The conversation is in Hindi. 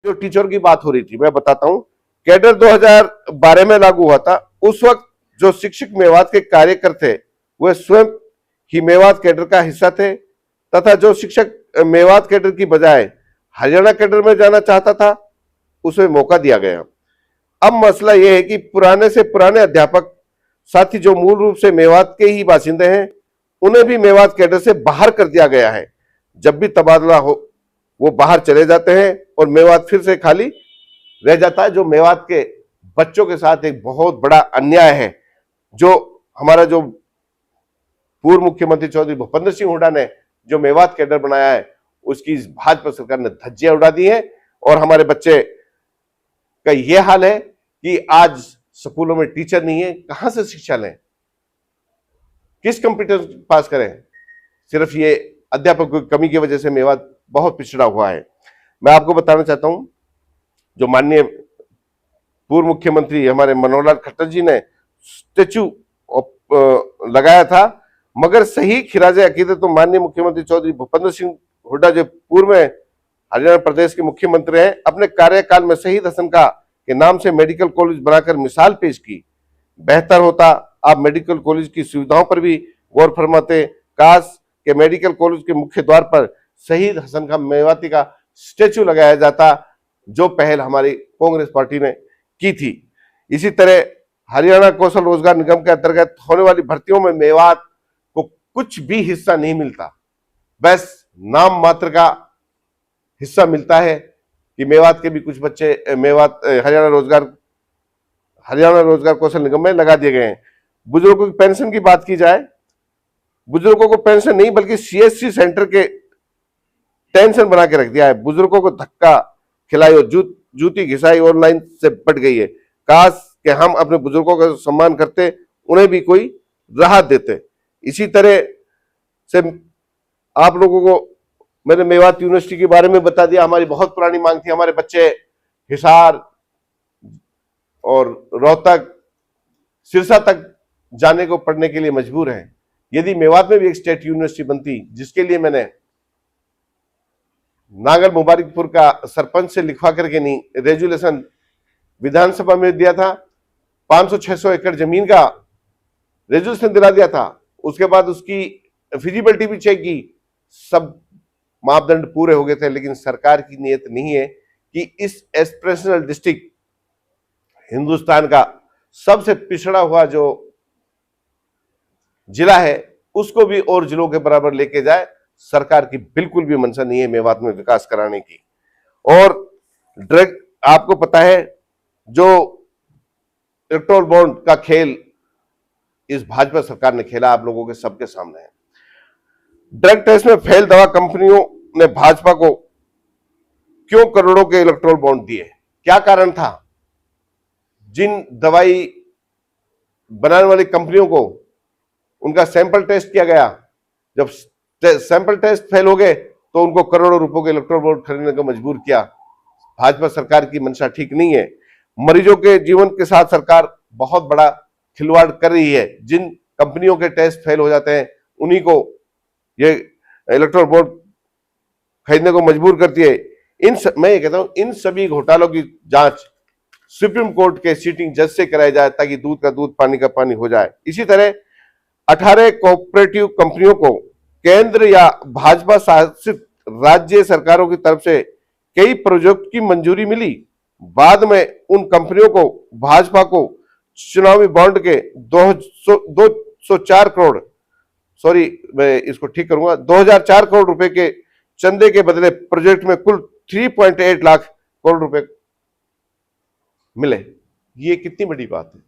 जो टीचर की बात हो रही थी, मैं बताता हूं। कैडर 2012 में लागू हुआ था। उस वक्त जो शिक्षक मेवात के कार्यकर थे वे स्वयं ही मेवात कैडर का हिस्सा थे, तथा जो शिक्षक मेवात कैडर की बजाय हरियाणा कैडर में जाना चाहता था उसे मौका दिया गया। अब मसला यह है कि पुराने से पुराने अध्यापक साथी जो मूल रूप से मेवात के ही बासिंदे हैं उन्हें भी मेवात कैडर से बाहर कर दिया गया है। जब भी तबादला हो वो बाहर चले जाते हैं और मेवात फिर से खाली रह जाता है, जो मेवात के बच्चों के साथ एक बहुत बड़ा अन्याय है। जो हमारा जो पूर्व मुख्यमंत्री चौधरी भूपेंद्र सिंह हुड्डा ने जो मेवात कैडर बनाया है उसकी भाजपा सरकार ने धज्जियां उड़ा दी है, और हमारे बच्चे का यह हाल है कि आज स्कूलों में टीचर नहीं है, कहां से शिक्षा लें, किस कंप्यूटर पास करें। सिर्फ ये अध्यापकों की कमी की वजह से मेवात बहुत पिछड़ा हुआ है। मैं आपको बताना चाहता हूं, जो माननीय पूर्व मुख्यमंत्री हमारे मनोहर लाल खट्टर जी ने स्टेचू लगाया था, मगर सही खिराजे अकीदत तो माननीय मुख्यमंत्री चौधरी भूपेंद्र सिंह हुड्डा जो पूर्व में हरियाणा प्रदेश के मुख्यमंत्री हैं, अपने कार्यकाल में शहीद हसन खां के नाम से मेडिकल कॉलेज बनाकर मिसाल पेश की। बेहतर होता आप मेडिकल कॉलेज की सुविधाओं पर भी गौर फरमाते। काश के मेडिकल कॉलेज के मुख्य द्वार पर शहीद हसन खां मेवाती का स्टेचू लगाया जाता, जो पहल हमारी कांग्रेस पार्टी ने की थी। इसी तरह हरियाणा कौशल रोजगार निगम के अंतर्गत होने वाली भर्तियों में मेवात को कुछ भी हिस्सा नहीं मिलता, बस नाम मात्र का हिस्सा मिलता है कि मेवात के भी कुछ बच्चे मेवात हरियाणा रोजगार कौशल निगम में लगा दिए गए हैं। बुजुर्गों की पेंशन की बात की जाए, बुजुर्गों को पेंशन नहीं बल्कि सीएससी सेंटर के टेंशन बना के रख दिया है। बुजुर्गों को धक्का खिलाई और जूती घिसाई ऑनलाइन से बढ़ गई है। काश कि हम अपने बुजुर्गों का सम्मान करते, उन्हें भी कोई राहत देते। इसी तरह से आप लोगों को मैंने मेवात यूनिवर्सिटी के बारे में बता दिया। हमारी बहुत पुरानी मांग थी, हमारे बच्चे हिसार और रोहतक सिरसा तक जाने को पढ़ने के लिए मजबूर हैं। यदि मेवात में भी एक स्टेट यूनिवर्सिटी बनती, जिसके लिए मैंने नागल मुबारकपुर का सरपंच से लिखवा करके नहीं रेजुलेशन विधानसभा में दिया था, 500-600 एकड़ जमीन का रेजुलेशन दिला दिया था। उसके बाद उसकी फिजिबिलिटी भी चेक की, सब मापदंड पूरे हो गए थे, लेकिन सरकार की नीयत नहीं है कि इस एस्पिरेशनल डिस्ट्रिक्ट हिंदुस्तान का सबसे पिछड़ा हुआ जो जिला है उसको भी और जिलों के बराबर लेके जाए। सरकार की बिल्कुल भी मंशा नहीं है मेवात में विकास कराने की। और ड्रग, आपको पता है जो इलेक्टोरल बॉन्ड का खेल इस भाजपा सरकार ने खेला, आप लोगों के सबके सामने है। ड्रग टेस्ट में फेल दवा कंपनियों ने भाजपा को क्यों करोड़ों के इलेक्टोरल बॉन्ड दिए, क्या कारण था? जिन दवाई बनाने वाली कंपनियों को उनका सैंपल टेस्ट किया गया, जब सैंपल टेस्ट फेल हो गए तो उनको करोड़ों रुपयों के इलेक्टोरल बॉन्ड खरीदने को मजबूर किया। भाजपा सरकार की मंशा ठीक नहीं है। मरीजों के जीवन के साथ सरकार बहुत बड़ा खिलवाड़ कर रही है। जिन कंपनियों के टेस्ट फेल हो जाते हैं उन्हीं को ये इलेक्टोरल बॉन्ड खरीदने को मजबूर करती है। मैं ये कहता हूं, इन सभी घोटालों की जांच सुप्रीम कोर्ट के सिटिंग जज से कराई जाए ताकि दूध का दूध पानी का पानी हो जाए। इसी तरह 18 कोऑपरेटिव कंपनियों को केंद्र या भाजपा शासित राज्य सरकारों की तरफ से कई प्रोजेक्ट की मंजूरी मिली। बाद में उन कंपनियों को भाजपा को चुनावी बॉन्ड के 2004 करोड़, सॉरी मैं इसको ठीक करूंगा, 2004 करोड़ रुपए के चंदे के बदले प्रोजेक्ट में कुल 3.8 लाख करोड़ रुपए मिले। ये कितनी बड़ी बात है।